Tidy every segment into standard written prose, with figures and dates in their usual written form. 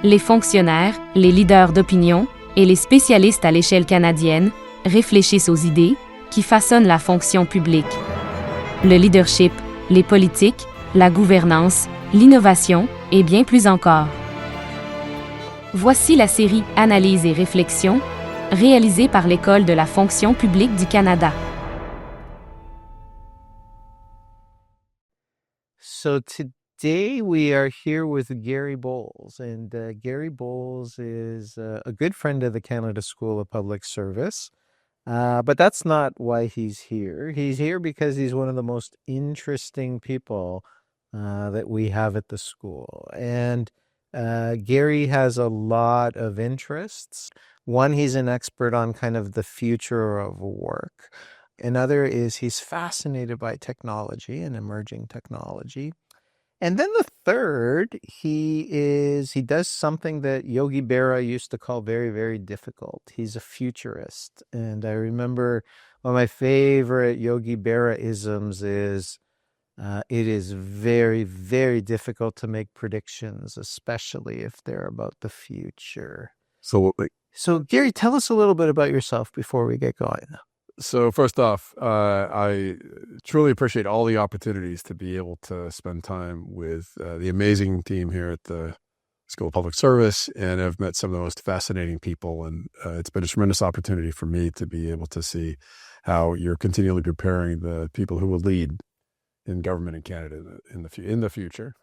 Les fonctionnaires, les leaders d'opinion et les spécialistes à l'échelle canadienne réfléchissent aux idées qui façonnent la fonction publique. Le leadership, les politiques, la gouvernance, l'innovation et bien plus encore. Voici la série Analyse et réflexions, réalisée par l'École de la fonction publique du Canada. So today we are here with Gary Bolles, and Gary Bolles is a good friend of the Canada School of Public Service, but that's not why he's here. He's here because he's one of the most interesting people that we have at the school, and Gary has a lot of interests. One, he's an expert on kind of the future of work. Another is he's fascinated by technology and emerging technology. And then the third, he does something that Yogi Berra used to call very, very difficult. He's a futurist. And I remember one of my favorite Yogi Berra isms is it is very, very difficult to make predictions, especially if they're about the future. So Gary, tell us a little bit about yourself before we get going. So first off, I truly appreciate all the opportunities to be able to spend time with the amazing team here at the School of Public Service, and I've met some of the most fascinating people, and it's been a tremendous opportunity for me to be able to see how you're continually preparing the people who will lead in government in Canada in the future.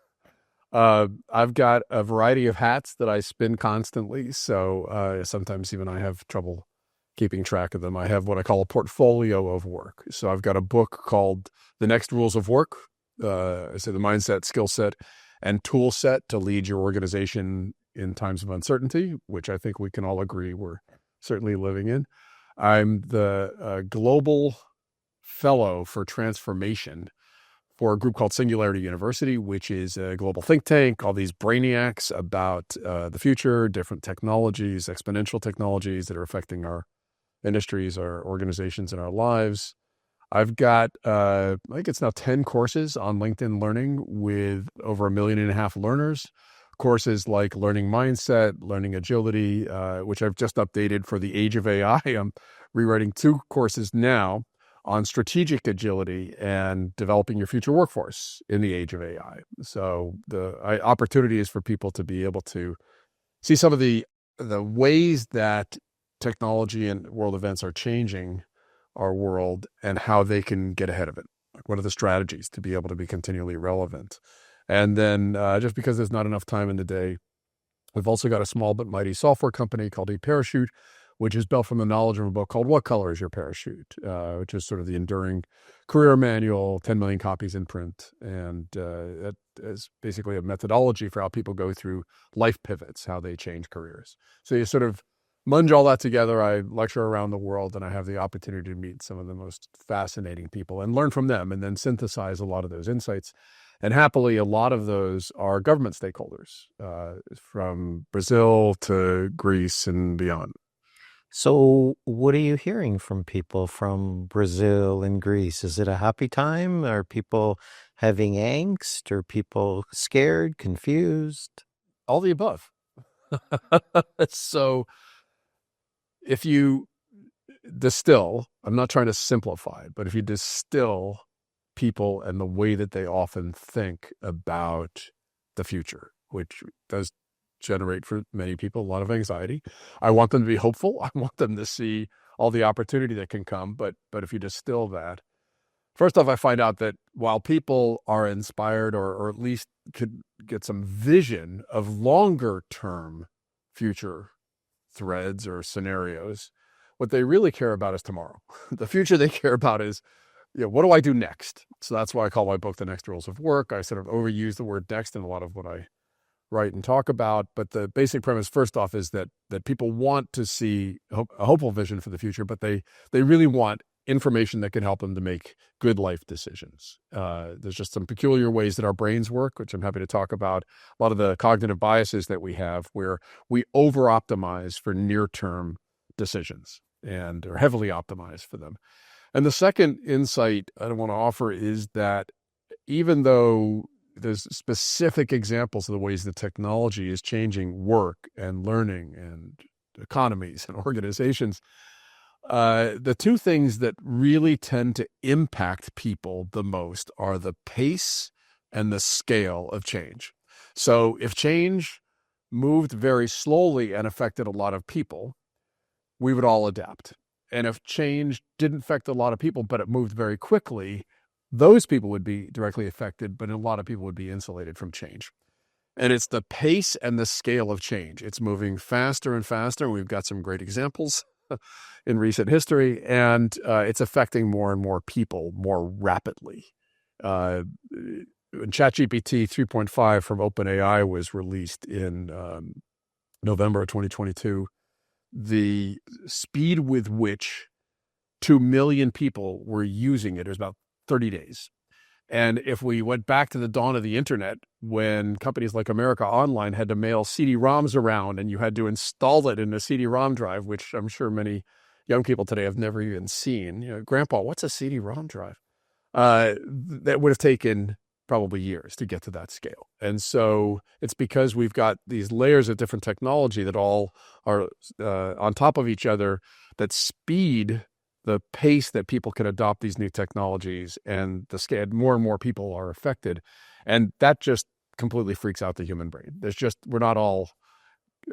I've got a variety of hats that I spin constantly, so sometimes even I have trouble keeping track of them. I have what I call a portfolio of work. So I've got a book called The Next Rules of Work. I say the mindset, skill set, and tool set to lead your organization in times of uncertainty, which I think we can all agree we're certainly living in. I'm the global fellow for transformation for a group called Singularity University, which is a global think tank, all these brainiacs about the future, different technologies, exponential technologies that are affecting our industries, our organizations, and our lives. I've got, I think it's now 10 courses on LinkedIn Learning with over 1.5 million learners. Courses like Learning Mindset, Learning Agility, which I've just updated for the age of AI. I'm rewriting 2 courses now on strategic agility and developing your future workforce in the age of AI. So the opportunity is for people to be able to see some of the ways that technology and world events are changing our world and how they can get ahead of it. Like, what are the strategies to be able to be continually relevant? And then just because there's not enough time in the day, we've also got a small but mighty software company called eParachute, which is built from the knowledge of a book called What Color is Your Parachute, which is sort of the enduring career manual, 10 million copies in print. And it is basically a methodology for how people go through life pivots, how they change careers. So you sort of munge all that together. I lecture around the world, and I have the opportunity to meet some of the most fascinating people and learn from them, and then synthesize a lot of those insights. And happily, a lot of those are government stakeholders, from Brazil to Greece and beyond. So what are you hearing from people from Brazil and Greece? Is it a happy time? Are people having angst? Are people scared, confused? All the above. So if you distill, I'm not trying to simplify it, but if you distill people and the way that they often think about the future, which does generate for many people a lot of anxiety. I want them to be hopeful. I want them to see all the opportunity that can come. But if you distill that, first off, I find out that while people are inspired or at least could get some vision of longer term future threads or scenarios, what they really care about is tomorrow. The future they care about is, what do I do next? So that's why I call my book The Next Rules of Work. I sort of overuse the word next in a lot of what I write and talk about. But the basic premise, first off, is that people want to see a hopeful vision for the future, but they really want information that can help them to make good life decisions. There's just some peculiar ways that our brains work, which I'm happy to talk about. A lot of the cognitive biases that we have where we over-optimize for near-term decisions and are heavily optimized for them. And the second insight I want to offer is that even though there's specific examples of the ways that technology is changing work and learning and economies and organizations. The two things that really tend to impact people the most are the pace and the scale of change. So if change moved very slowly and affected a lot of people, we would all adapt. And if change didn't affect a lot of people, but it moved very quickly, those people would be directly affected, but a lot of people would be insulated from change. And it's the pace and the scale of change. It's moving faster and faster. We've got some great examples in recent history, and it's affecting more and more people more rapidly. When ChatGPT 3.5 from OpenAI was released in November of 2022, the speed with which 2 million people were using it was about 30 days. And if we went back to the dawn of the internet, when companies like America Online had to mail CD-ROMs around and you had to install it in a CD-ROM drive, which I'm sure many young people today have never even seen. You know, Grandpa, what's a CD-ROM drive? That would have taken probably years to get to that scale. And so it's because we've got these layers of different technology that all are on top of each other that speed the pace that people can adopt these new technologies, and the scale, more and more people are affected. And that just completely freaks out the human brain. We're not all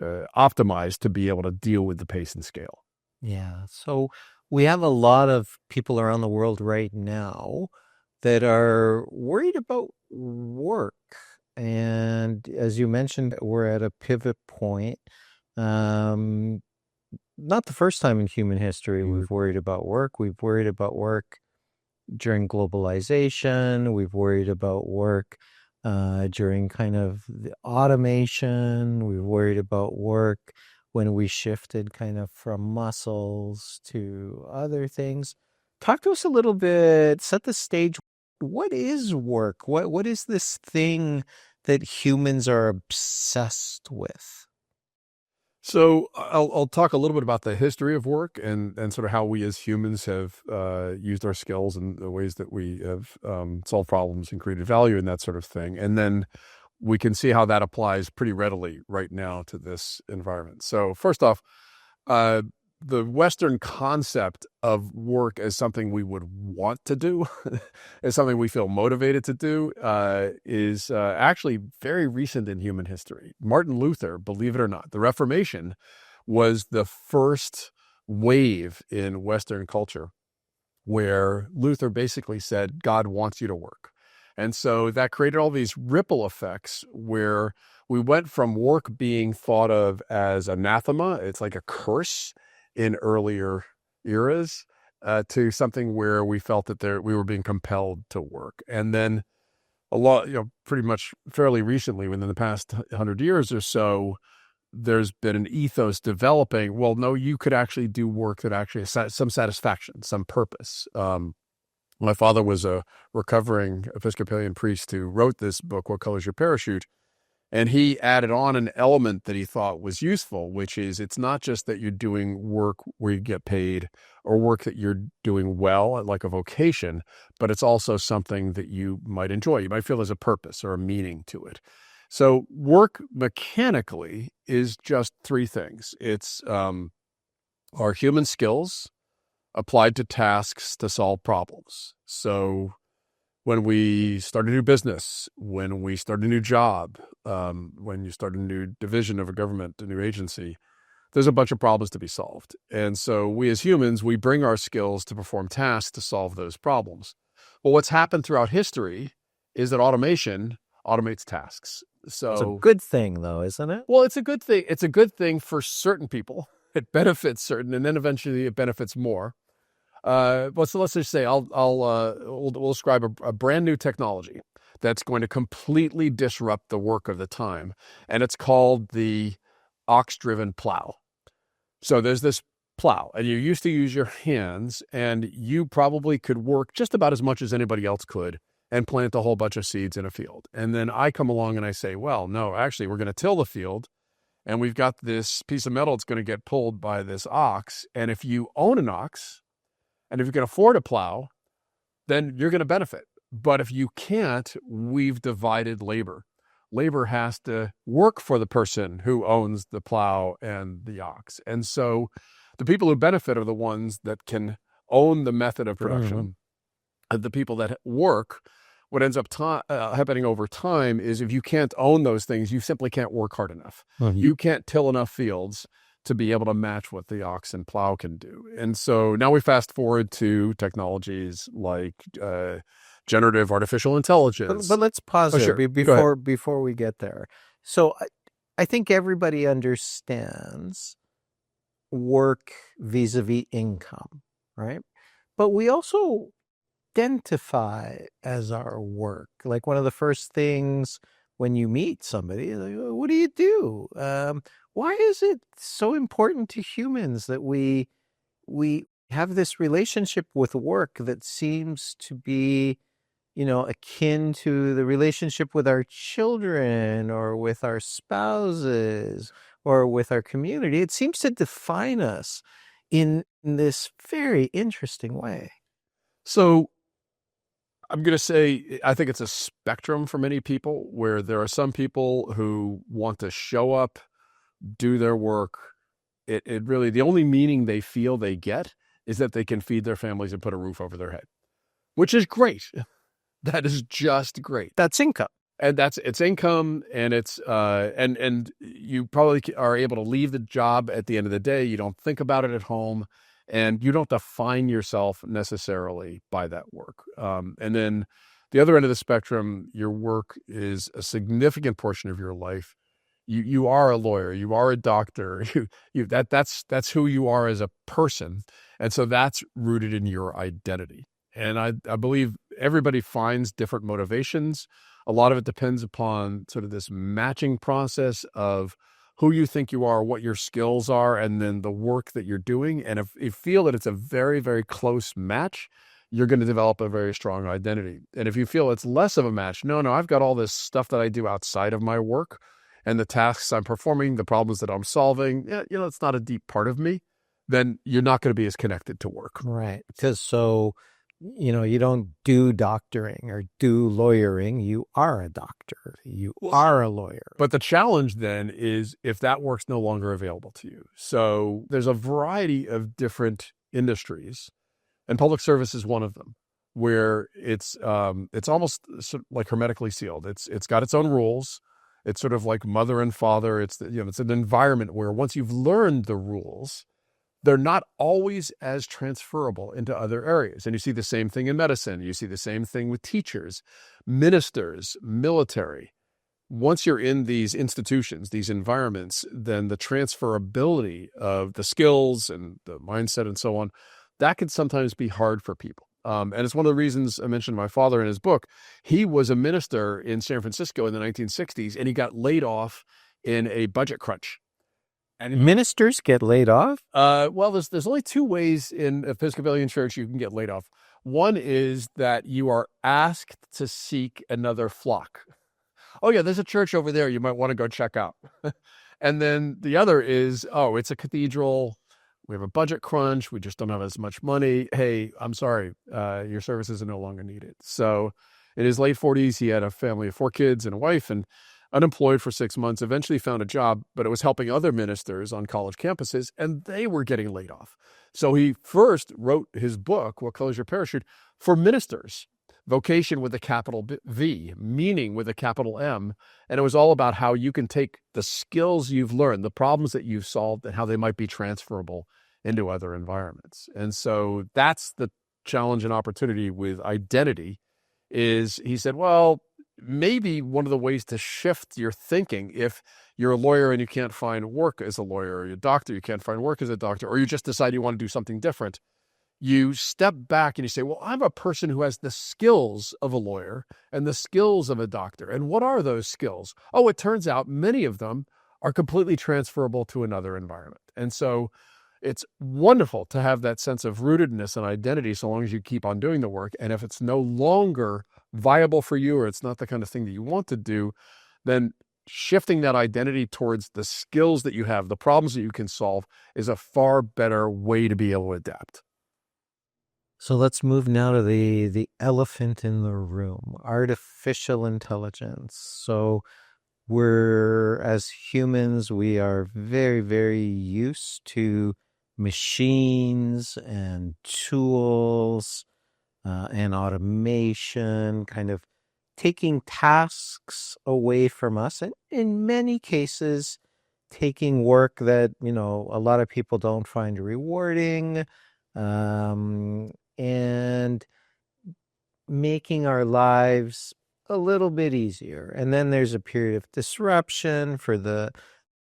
optimized to be able to deal with the pace and scale. Yeah. So we have a lot of people around the world right now that are worried about work. And as you mentioned, we're at a pivot point. Not the first time in human history we've worried about work. We've worried about work during globalization. We've worried about work during kind of the automation. We've worried about work when we shifted kind of from muscles to other things. Talk to us a little bit, set the stage. What is work? What is this thing that humans are obsessed with? So I'll talk a little bit about the history of work and sort of how we as humans have used our skills and the ways that we have solved problems and created value and that sort of thing. And then we can see how that applies pretty readily right now to this environment. So first off, the Western concept of work as something we would want to do, as something we feel motivated to do, is actually very recent in human history. Martin Luther, believe it or not, the Reformation was the first wave in Western culture where Luther basically said, God wants you to work. And so that created all these ripple effects where we went from work being thought of as anathema, it's like a curse in earlier eras, to something where we felt that we were being compelled to work. And then a lot, pretty much fairly recently, within the past 100 years or so, there's been an ethos developing. Well, no, you could actually do work that actually has some satisfaction, some purpose. My father was a recovering Episcopalian priest who wrote this book, What Color's Your Parachute? And he added on an element that he thought was useful, which is it's not just that you're doing work where you get paid or work that you're doing well, like a vocation, but it's also something that you might enjoy. You might feel there's a purpose or a meaning to it. So work mechanically is just three things. It's our human skills applied to tasks to solve problems. So when we start a new business, when we start a new job, when you start a new division of a government, a new agency, there's a bunch of problems to be solved. And so we as humans, we bring our skills to perform tasks to solve those problems. Well, what's happened throughout history is that automation automates tasks. So it's a good thing, though, isn't it? Well, it's a good thing. It's a good thing for certain people. It benefits certain, and then eventually it benefits more. So let's just say we'll describe a brand new technology that's going to completely disrupt the work of the time, and it's called the ox-driven plow. So there's this plow, and you used to use your hands, and you probably could work just about as much as anybody else could and plant a whole bunch of seeds in a field. And then I come along and I say, well, no, actually, we're going to till the field, and we've got this piece of metal that's going to get pulled by this ox, and if you own an ox, and if you can afford a plow, then you're going to benefit. But if you can't, we've divided labor. Labor has to work for the person who owns the plow and the ox. And so the people who benefit are the ones that can own the method of production. And the people that work, what ends up happening over time is if you can't own those things, you simply can't work hard enough. You can't till enough fields to be able to match what the ox and plow can do. And so now we fast forward to technologies like generative artificial intelligence. But let's pause there before we get there. So I think everybody understands work vis-a-vis income, right? But we also identify as our work. Like one of the first things when you meet somebody is like, what do you do? Why is it so important to humans that we have this relationship with work that seems to be, akin to the relationship with our children or with our spouses or with our community? It seems to define us in this very interesting way. So I'm going to say, I think it's a spectrum for many people where there are some people who want to show up, do their work. It really, the only meaning they feel they get is that they can feed their families and put a roof over their head, which is great. That is just great. That's income. And it's income, and it's and you probably are able to leave the job at the end of the day. You don't think about it at home, and you don't define yourself necessarily by that work. And then the other end of the spectrum, your work is a significant portion of your life. You are a lawyer, you are a doctor, that's who you are as a person, and so that's rooted in your identity. And I believe everybody finds different motivations. A lot of it depends upon sort of this matching process of who you think you are, what your skills are, and then the work that you're doing. And if you feel that it's a very, very close match, you're going to develop a very strong identity. And if you feel it's less of a match, no, I've got all this stuff that I do outside of my work and the tasks I'm performing, the problems that I'm solving, it's not a deep part of me, then you're not going to be as connected to work. Right. Because you don't do doctoring or do lawyering. You are a doctor. You are a lawyer. But the challenge then is if that work's no longer available to you. So there's a variety of different industries, and public service is one of them, where it's almost sort of like hermetically sealed. It's got its own rules. It's sort of like mother and father. It's an environment where once you've learned the rules, they're not always as transferable into other areas. And you see the same thing in medicine. You see the same thing with teachers, ministers, military. Once you're in these institutions, these environments, then the transferability of the skills and the mindset and so on, that can sometimes be hard for people. And it's one of the reasons I mentioned my father in his book. He was a minister in San Francisco in the 1960s, and he got laid off in a budget crunch. And ministers get laid off? Well, there's only two ways in Episcopalian church you can get laid off. One is that you are asked to seek another flock. Oh yeah, there's a church over there you might want to go check out. And then the other is, it's a cathedral. We have a budget crunch. We just don't have as much money. Hey, I'm sorry, your services are no longer needed. So in his late 40s, he had a family of 4 kids and a wife, and unemployed for 6 months, eventually found a job, but it was helping other ministers on college campuses, and they were getting laid off. So he first wrote his book, What Colors Your Parachute, for ministers, vocation with a capital V, meaning with a capital M. And it was all about how you can take the skills you've learned, the problems that you've solved, and how they might be transferable into other environments. And so that's the challenge and opportunity with identity is, he said, well, maybe one of the ways to shift your thinking, if you're a lawyer and you can't find work as a lawyer, or you're a doctor, you can't find work as a doctor, or you just decide you want to do something different, you step back and you say, well, I'm a person who has the skills of a lawyer and the skills of a doctor. And what are those skills? Oh, it turns out many of them are completely transferable to another environment. And so it's wonderful to have that sense of rootedness and identity so long as you keep on doing the work. And if it's no longer viable for you, or it's not the kind of thing that you want to do, then shifting that identity towards the skills that you have, the problems that you can solve, is a far better way to be able to adapt. So let's move now to the elephant in the room, artificial intelligence. So we're, as humans, we are very, very used to machines and tools and automation, kind of taking tasks away from us, and in many cases, taking work that, a lot of people don't find rewarding, and making our lives a little bit easier. And then there's a period of disruption for the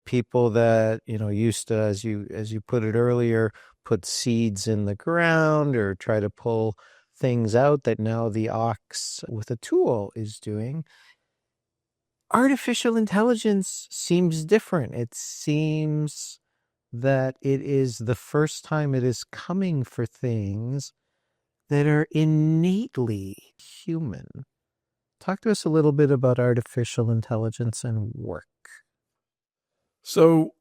people that, used to, as you put it earlier, put seeds in the ground or try to pull things out that now the ox with a tool is doing. Artificial intelligence seems different. It seems that it is the first time it is coming for things that are innately human. Talk to us a little bit about artificial intelligence and work. So,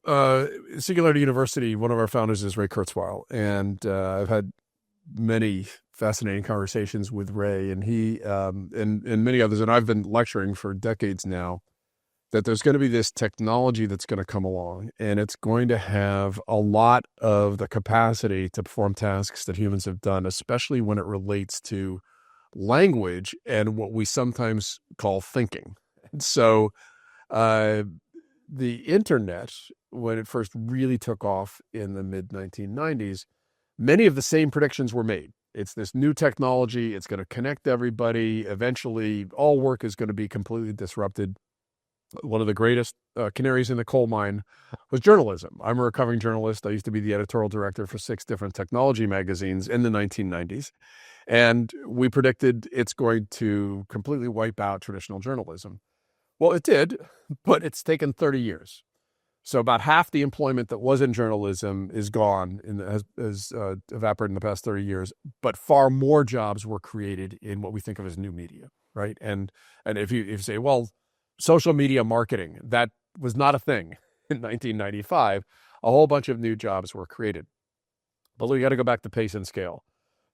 Singularity University, one of our founders is Ray Kurzweil, and I've had many fascinating conversations with Ray, and he and many others, and I've been lecturing for decades now, that there's going to be this technology that's going to come along, and it's going to have a lot of the capacity to perform tasks that humans have done, especially when it relates to language and what we sometimes call thinking. And so the internet, when it first really took off in the mid-1990s, many of the same predictions were made. It's this new technology. It's going to connect everybody. Eventually, all work is going to be completely disrupted. One of the greatest canaries in the coal mine was journalism. I'm a recovering journalist. I used to be the editorial director for 6 different technology magazines in the 1990s. And we predicted it's going to completely wipe out traditional journalism. Well, it did, but it's taken 30 years. So about half the employment that was in journalism is gone, has evaporated in the past 30 years, but far more jobs were created in what we think of as new media, right? And if you say, well, social media marketing, that was not a thing in 1995, a whole bunch of new jobs were created. But we got to go back to pace and scale.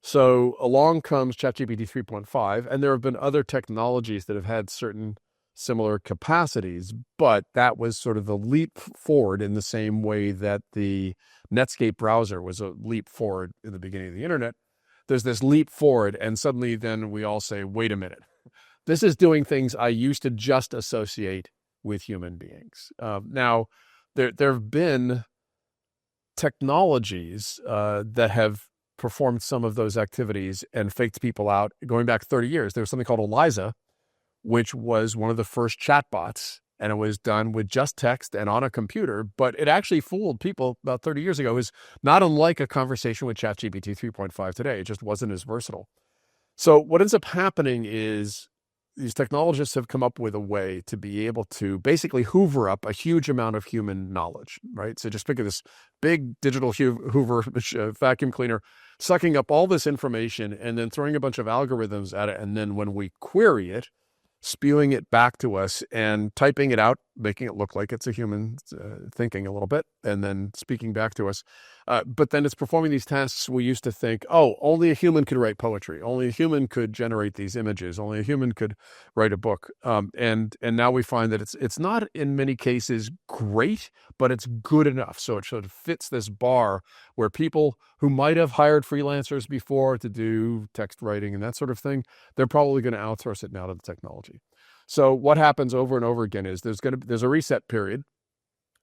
So along comes ChatGPT 3.5, and there have been other technologies that have had certain similar capacities, but that was sort of the leap forward in the same way that the Netscape browser was a leap forward in the beginning of the internet. There's this leap forward, and suddenly then we all say, wait a minute, this is doing things I used to just associate with human beings. Now, there have been technologies that have performed some of those activities and faked people out going back 30 years. There was something called Eliza, which was one of the first chatbots, and it was done with just text and on a computer, but it actually fooled people about 30 years ago. It was not unlike a conversation with ChatGPT 3.5 today. It just wasn't as versatile. So what ends up happening is these technologists have come up with a way to be able to basically hoover up a huge amount of human knowledge, right? So just think of this big digital hoover vacuum cleaner sucking up all this information and then throwing a bunch of algorithms at it. And then when we query it, spewing it back to us and typing it out, making it look like it's a human thinking a little bit, and then speaking back to us. But then it's performing these tasks we used to think, oh, only a human could write poetry. Only a human could generate these images. Only a human could write a book. And now we find that it's not in many cases great, but it's good enough. So it sort of fits this bar where people who might have hired freelancers before to do text writing and that sort of thing, they're probably going to outsource it now to the technology. So what happens over and over again is there's a reset period.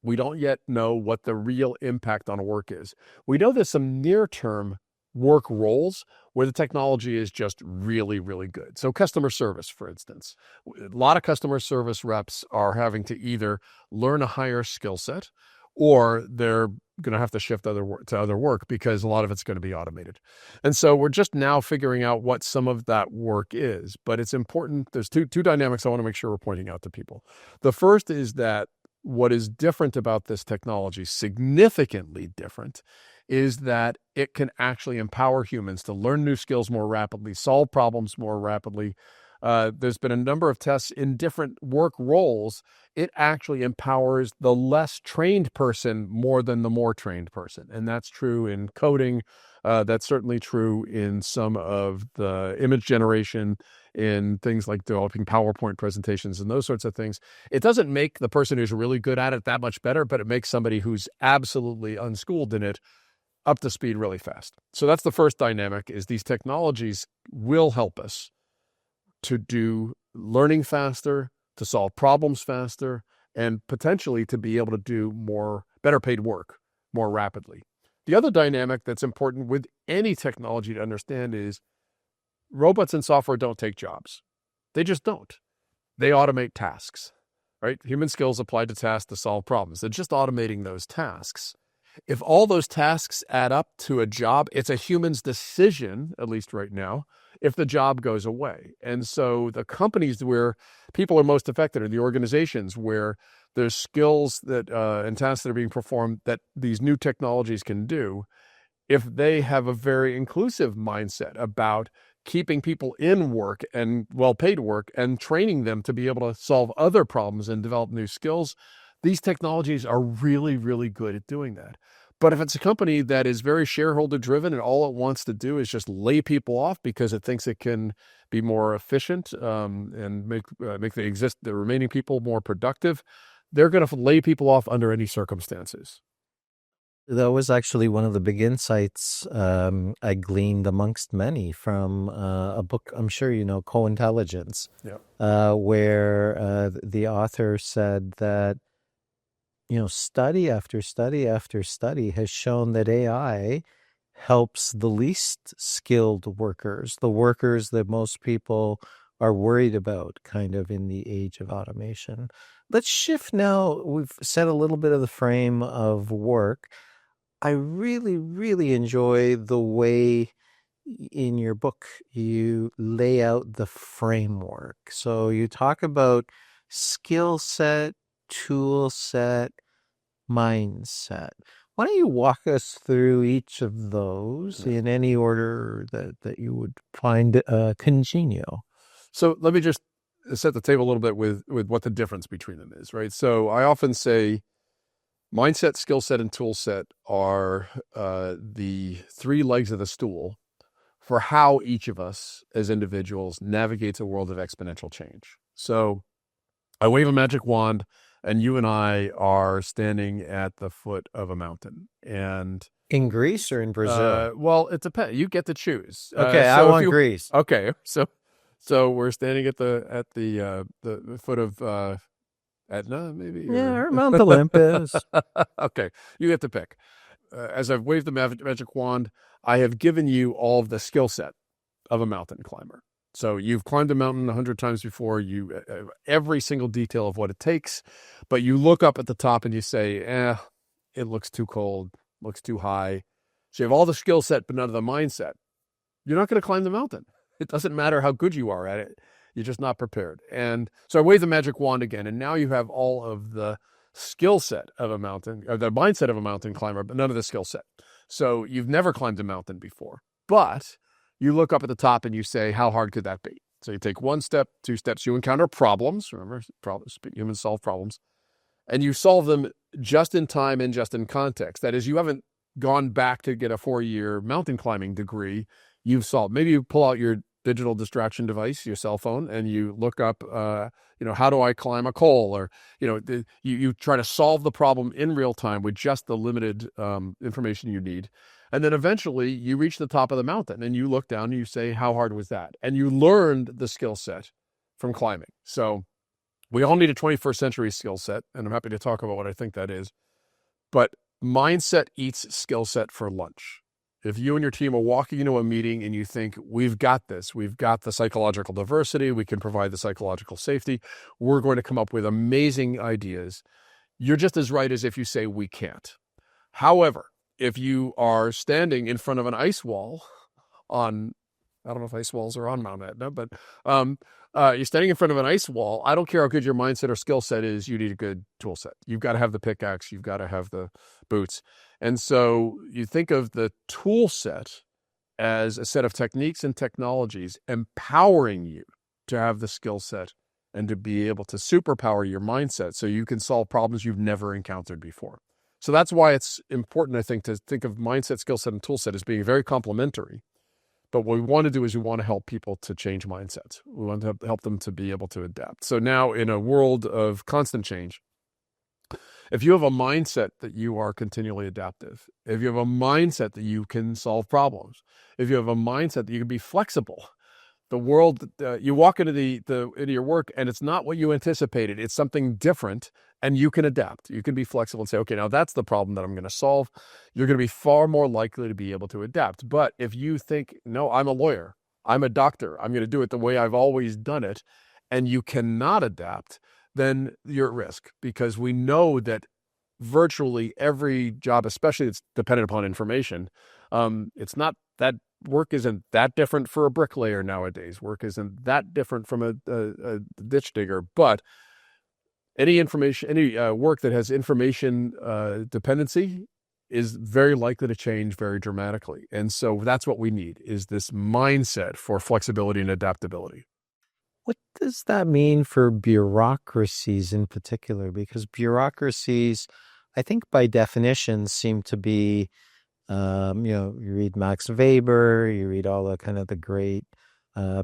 We don't yet know what the real impact on work is. We know there's some near-term work roles where the technology is just really, really good. So customer service, for instance, a lot of customer service reps are having to either learn a higher skill set or they're going to have to shift to other work because a lot of it's going to be automated. And so we're just now figuring out what some of that work is. But it's important. There's two dynamics I want to make sure we're pointing out to people. The first is that what is different about this technology, significantly different, is that it can actually empower humans to learn new skills more rapidly, solve problems more rapidly. There's been a number of tests in different work roles. It actually empowers the less trained person more than the more trained person. And that's true in coding, That's certainly true in some of the image generation, in things like developing PowerPoint presentations and those sorts of things. It doesn't make the person who's really good at it that much better, but it makes somebody who's absolutely unschooled in it up to speed really fast. So that's the first dynamic, is these technologies will help us to do learning faster, to solve problems faster, and potentially to be able to do better paid work more rapidly. The other dynamic that's important with any technology to understand is robots and software don't take jobs. They just don't. They automate tasks, right? Human skills applied to tasks to solve problems. They're just automating those tasks. If all those tasks add up to a job, it's a human's decision, at least right now, if the job goes away. And so the companies where people are most affected are the organizations where there's skills that and tasks that are being performed that these new technologies can do. If they have a very inclusive mindset about keeping people in work and well-paid work and training them to be able to solve other problems and develop new skills, these technologies are really, really good at doing that. But if it's a company that is very shareholder driven and all it wants to do is just lay people off because it thinks it can be more efficient and make the remaining people more productive, they're going to lay people off under any circumstances. That was actually one of the big insights I gleaned amongst many from a book, I'm sure you know, Co-Intelligence, where the author said that, you know, study after study after study has shown that AI helps the least skilled workers, the workers that most people are worried about kind of in the age of automation. Let's shift now. We've set a little bit of the frame of work. I really, really enjoy the way in your book you lay out the framework. So you talk about skill set, tool set, mindset. Why don't you walk us through each of those in any order that you would find congenial? So let me just set the table a little bit with what the difference between them is, right? So I often say mindset, skill set, and tool set are the three legs of the stool for how each of us as individuals navigates a world of exponential change. So I wave a magic wand and you and I are standing at the foot of a mountain. And in Greece or in Brazil? Well, it depends. You get to choose. Okay, I want Greece. Okay, so we're standing at the foot of Etna, maybe? Or Mount Olympus. Okay, you get to pick. As I've waved the magic wand, I have given you all of the skill set of a mountain climber. So you've climbed a mountain 100 times before, you every single detail of what it takes, but you look up at the top and you say, it looks too cold, looks too high. So you have all the skill set, but none of the mindset. You're not going to climb the mountain. It doesn't matter how good you are at it. You're just not prepared. And so I wave the magic wand again, and now you have all of the skill set of a mountain, or the mindset of a mountain climber, but none of the skill set. So you've never climbed a mountain before, but you look up at the top and you say, how hard could that be? So you take 1 step, 2 steps, you encounter problems. Remember, humans solve problems, and you solve them just in time and just in context. That is, you haven't gone back to get a 4-year mountain climbing degree. You've solved. Maybe you pull out your digital distraction device, your cell phone, and you look up, how do I climb a col? Or, you try to solve the problem in real time with just the limited information you need. And then eventually you reach the top of the mountain and you look down and you say, how hard was that? And you learned the skill set from climbing. So we all need a 21st century skill set, and I'm happy to talk about what I think that is. But mindset eats skill set for lunch. If you and your team are walking into a meeting and you think, we've got this, we've got the psychological diversity, we can provide the psychological safety, we're going to come up with amazing ideas, you're just as right as if you say we can't. However, if you are standing in front of an ice wall on, I don't know if ice walls are on Mount Etna, but you're standing in front of an ice wall, I don't care how good your mindset or skill set is, you need a good tool set. You've got to have the pickaxe, you've got to have the boots. And so you think of the tool set as a set of techniques and technologies empowering you to have the skill set and to be able to superpower your mindset so you can solve problems you've never encountered before. So that's why it's important, I think, to think of mindset, skill set, and tool set as being very complementary. But what we want to do is we want to help people to change mindsets. We want to help them to be able to adapt. So now in a world of constant change, if you have a mindset that you are continually adaptive, if you have a mindset that you can solve problems, if you have a mindset that you can be flexible, the world, you walk into into your work and it's not what you anticipated. It's something different, and you can adapt. You can be flexible and say, okay, now that's the problem that I'm going to solve. You're going to be far more likely to be able to adapt. But if you think, no, I'm a lawyer, I'm a doctor, I'm going to do it the way I've always done it, and you cannot adapt, then you're at risk, because we know that virtually every job, especially that's dependent upon information, it's not that work isn't that different for a bricklayer nowadays. Work isn't that different from a ditch digger, but any work that has information dependency is very likely to change very dramatically. And so that's what we need, is this mindset for flexibility and adaptability. What does that mean for bureaucracies in particular? Because bureaucracies, I think by definition, seem to be, you read Max Weber, you read all the kind of the great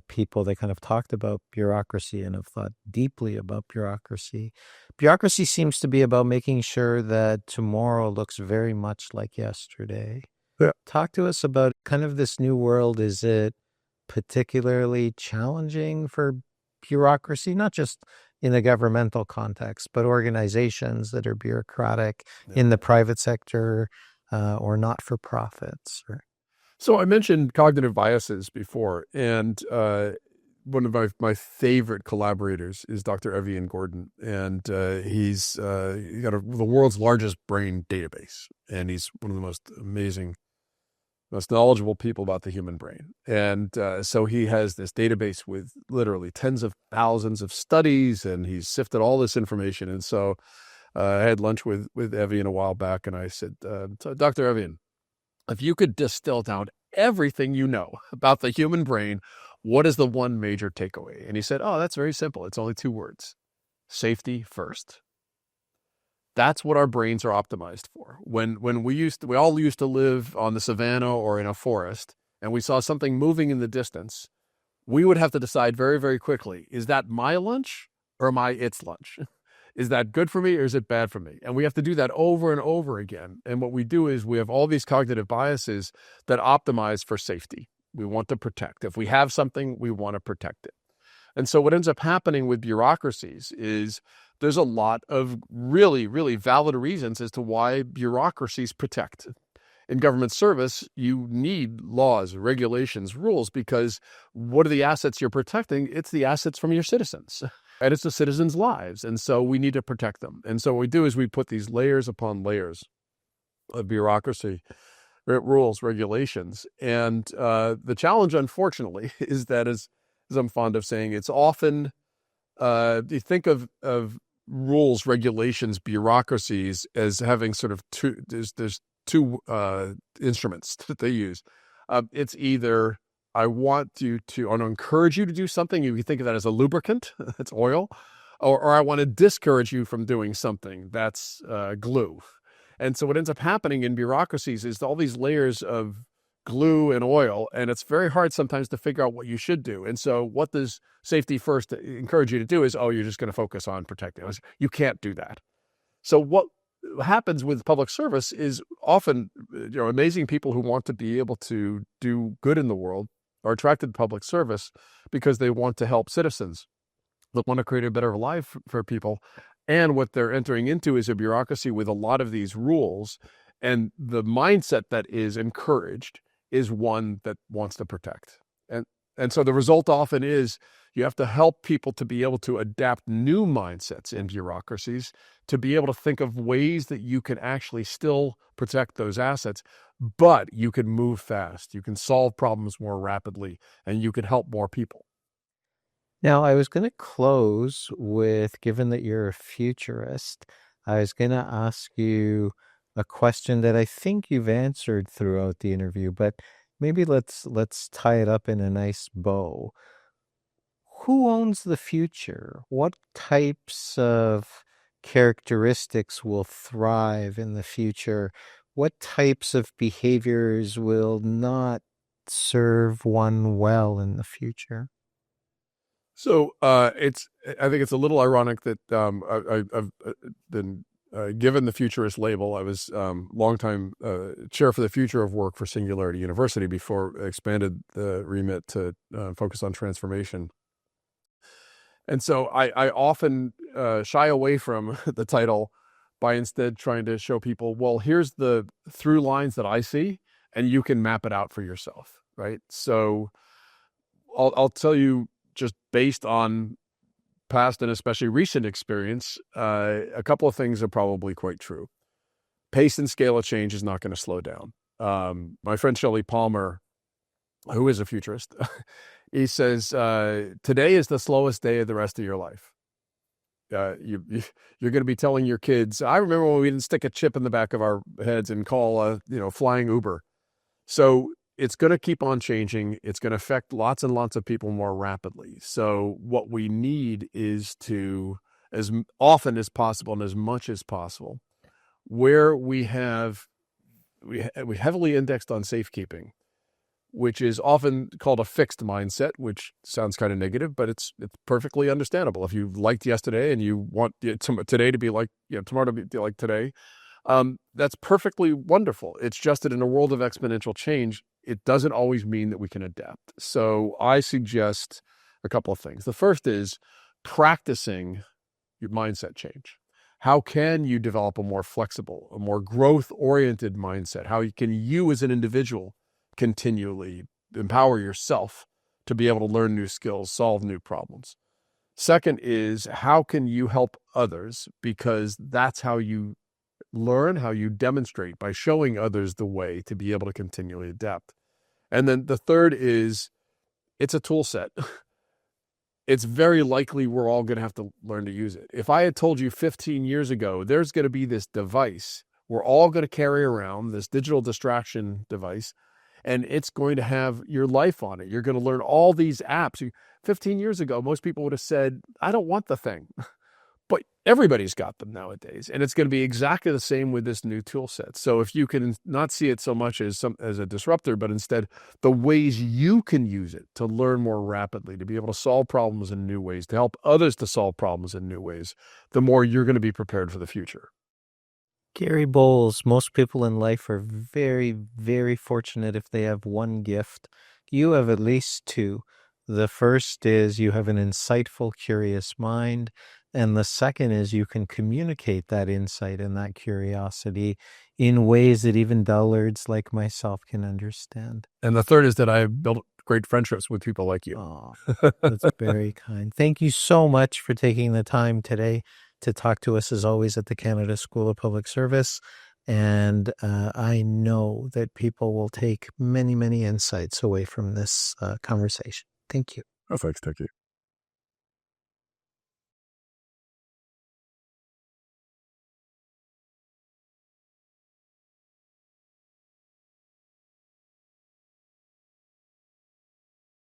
people that kind of talked about bureaucracy and have thought deeply about bureaucracy. Bureaucracy seems to be about making sure that tomorrow looks very much like yesterday. Yeah. Talk to us about kind of this new world. Is it particularly challenging for bureaucracy, not just in a governmental context, but organizations that are bureaucratic in the private sector or not for profits? So I mentioned cognitive biases before, and one of my favorite collaborators is Dr. Evian Gordon, and he's got the world's largest brain database, and he's one of the most amazing, most knowledgeable people about the human brain. And so he has this database with literally tens of thousands of studies, and he's sifted all this information. And so I had lunch with Evian a while back, and I said, Dr. Evian, if you could distill down everything you know about the human brain, what is the one major takeaway? And he said, oh, that's very simple. It's only 2 words: safety first. That's what our brains are optimized for. When we all used to live on the savannah or in a forest, and we saw something moving in the distance, we would have to decide very, very quickly, is that my lunch or its lunch? Is that good for me or is it bad for me? And we have to do that over and over again. And what we do is we have all these cognitive biases that optimize for safety. We want to protect. If we have something, we want to protect it. And so what ends up happening with bureaucracies is there's a lot of really, really valid reasons as to why bureaucracies protect. In government service, you need laws, regulations, rules, because what are the assets you're protecting? It's the assets from your citizens, and it's the citizens' lives. And so we need to protect them. And so what we do is we put these layers upon layers of bureaucracy, rules, regulations. And the challenge, unfortunately, is that, as I'm fond of saying, it's often, you think of rules, regulations, bureaucracies as having sort of there's two instruments that they use. It's either I want to encourage you to do something. You can think of that as a lubricant, that's oil, or I want to discourage you from doing something, that's glue. And so what ends up happening in bureaucracies is all these layers of glue and oil, and it's very hard sometimes to figure out what you should do. And so what does safety first encourage you to do is, oh, you're just going to focus on protecting us. You can't do that. So what happens with public service is often, amazing people who want to be able to do good in the world are attracted to public service because they want to help citizens. They want to create a better life for people. And what they're entering into is a bureaucracy with a lot of these rules. And the mindset that is encouraged is one that wants to protect. And so the result often is you have to help people to be able to adapt new mindsets in bureaucracies, to be able to think of ways that you can actually still protect those assets, but you can move fast, you can solve problems more rapidly, and you can help more people. Now, I was going to close with, given that you're a futurist, I was going to ask you a question that I think you've answered throughout the interview, but maybe let's tie it up in a nice bow. Who owns the future? What types of characteristics will thrive in the future? What types of behaviors will not serve one well in the future? So I think it's a little ironic that I've been given the futurist label. I was longtime chair for the future of work for Singularity University before I expanded the remit to focus on transformation. And so I often shy away from the title by instead trying to show people, well, here's the through lines that I see, and you can map it out for yourself, right? So I'll tell you, just based on past and especially recent experience, a couple of things are probably quite true. Pace and scale of change is not going to slow down. My friend Shelley Palmer, who is a futurist, he says, today is the slowest day of the rest of your life. You're going to be telling your kids, I remember when we didn't stick a chip in the back of our heads and call flying Uber. So it's going to keep on changing. It's going to affect lots and lots of people more rapidly. So what we need is to, as often as possible and as much as possible, where we heavily indexed on safekeeping, which is often called a fixed mindset, which sounds kind of negative, but it's perfectly understandable. If you liked yesterday and you want today to be like, tomorrow to be like today, that's perfectly wonderful. It's just that in a world of exponential change, it doesn't always mean that we can adapt. So I suggest a couple of things. The first is practicing your mindset change. How can you develop a more flexible, a more growth-oriented mindset? How can you as an individual continually empower yourself to be able to learn new skills, solve new problems? Second is, how can you help others? Because that's how you learn, how you demonstrate, by showing others the way to be able to continually adapt. And then the third is, it's a tool set. It's very likely we're all going to have to learn to use it. If I had told you 15 years ago, there's going to be this device we're all going to carry around, this digital distraction device, and it's going to have your life on it. You're going to learn all these apps. 15 years ago, most people would have said, I don't want the thing. But everybody's got them nowadays. And it's going to be exactly the same with this new tool set. So if you can not see it so much as a disruptor, but instead the ways you can use it to learn more rapidly, to be able to solve problems in new ways, to help others to solve problems in new ways, the more you're going to be prepared for the future. Gary Bolles, most people in life are very, very fortunate if they have one gift. You have at least two. The first is you have an insightful, curious mind. And the second is you can communicate that insight and that curiosity in ways that even dullards like myself can understand. And the third is that I've built great friendships with people like you. Oh, that's very kind. Thank you so much for taking the time today to talk to us, as always, at the Canada School of Public Service. And I know that people will take many, many insights away from this conversation. Thank you. Oh, thanks. Thank you.